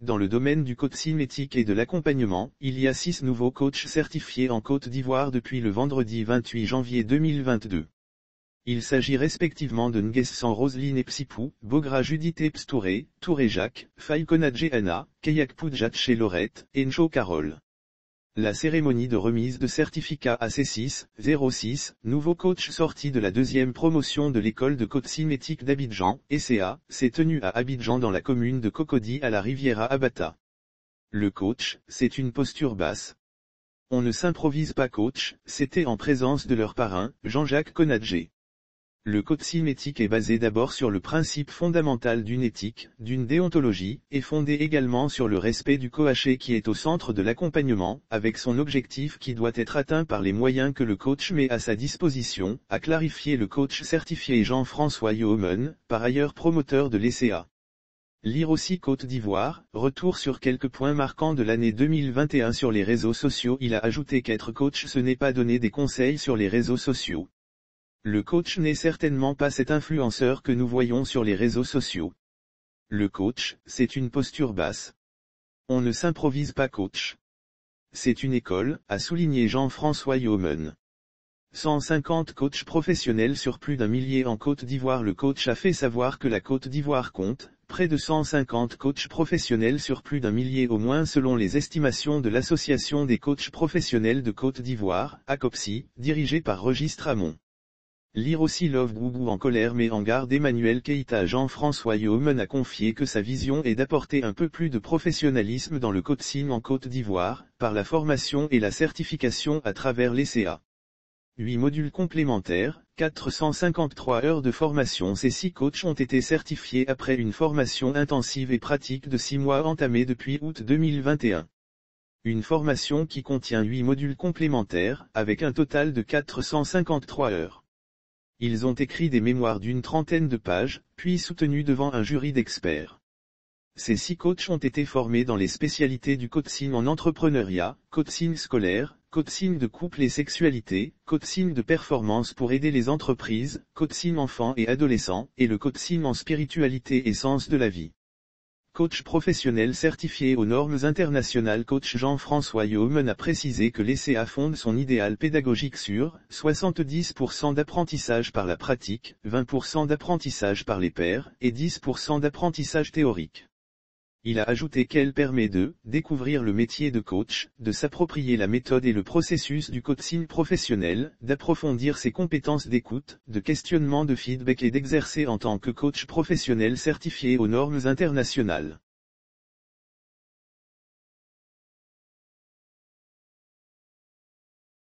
Dans le domaine du coaching éthique et de l'accompagnement, il y a 6 nouveaux coachs certifiés en Côte d'Ivoire depuis le vendredi 28 janvier 2022. Il s'agit respectivement de Nguessan Roseline Epsipou, Bogra Judith Epstouré, Touré Jacques, Faye Konadje Anna, Kayak Poudjatche Laurette, Encho Carole. La cérémonie de remise de certificat AC6, 06, nouveau coach sorti de la deuxième promotion de l'école de coaching éthique d'Abidjan, ECA, s'est tenue à Abidjan dans la commune de Cocody à la Riviera Abata. Le coach, c'est une posture basse. On ne s'improvise pas coach, c'était en présence de leur parrain, Jean-Jacques Konadje. Le coaching éthique est basé d'abord sur le principe fondamental d'une éthique, d'une déontologie, et fondé également sur le respect du coaché qui est au centre de l'accompagnement, avec son objectif qui doit être atteint par les moyens que le coach met à sa disposition, a clarifié le coach certifié Jean-François Yohomen, par ailleurs promoteur de l'ECA. Lire aussi Côte d'Ivoire, retour sur quelques points marquants de l'année 2021 sur les réseaux sociaux. Il a ajouté qu'être coach ce n'est pas donner des conseils sur les réseaux sociaux. Le coach n'est certainement pas cet influenceur que nous voyons sur les réseaux sociaux. Le coach, c'est une posture basse. On ne s'improvise pas coach. C'est une école, a souligné Jean-François Yohomen. 150 coachs professionnels sur plus d'1 millier en Côte d'Ivoire. Le coach a fait savoir que la Côte d'Ivoire compte près de 150 coachs professionnels sur plus d'1 millier au moins selon les estimations de l'Association des coachs professionnels de Côte d'Ivoire, ACOPSI, dirigée par Registre Amont. Lire aussi Love Boubou en colère mais en garde. Emmanuel Keïta. Jean-François Yohomen a confié que sa vision est d'apporter un peu plus de professionnalisme dans le coaching en Côte d'Ivoire, par la formation et la certification à travers l'ECA. 8 modules complémentaires, 453 heures de formation. Ces 6 coachs ont été certifiés après une formation intensive et pratique de 6 mois entamée depuis août 2021. Une formation qui contient 8 modules complémentaires, avec un total de 453 heures. Ils ont écrit des mémoires d'une trentaine de pages, puis soutenus devant un jury d'experts. Ces 6 coachs ont été formés dans les spécialités du coaching en entrepreneuriat, coaching scolaire, coaching de couple et sexualité, coaching de performance pour aider les entreprises, coaching enfants et adolescents, et le coaching en spiritualité et sens de la vie. Coach professionnel certifié aux normes internationales. Coach Jean-François Yohomen a précisé que l'ECA fonde son idéal pédagogique sur 70% d'apprentissage par la pratique, 20% d'apprentissage par les pairs, et 10% d'apprentissage théorique. Il a ajouté qu'elle permet de découvrir le métier de coach, de s'approprier la méthode et le processus du coaching professionnel, d'approfondir ses compétences d'écoute, de questionnement, de feedback et d'exercer en tant que coach professionnel certifié aux normes internationales.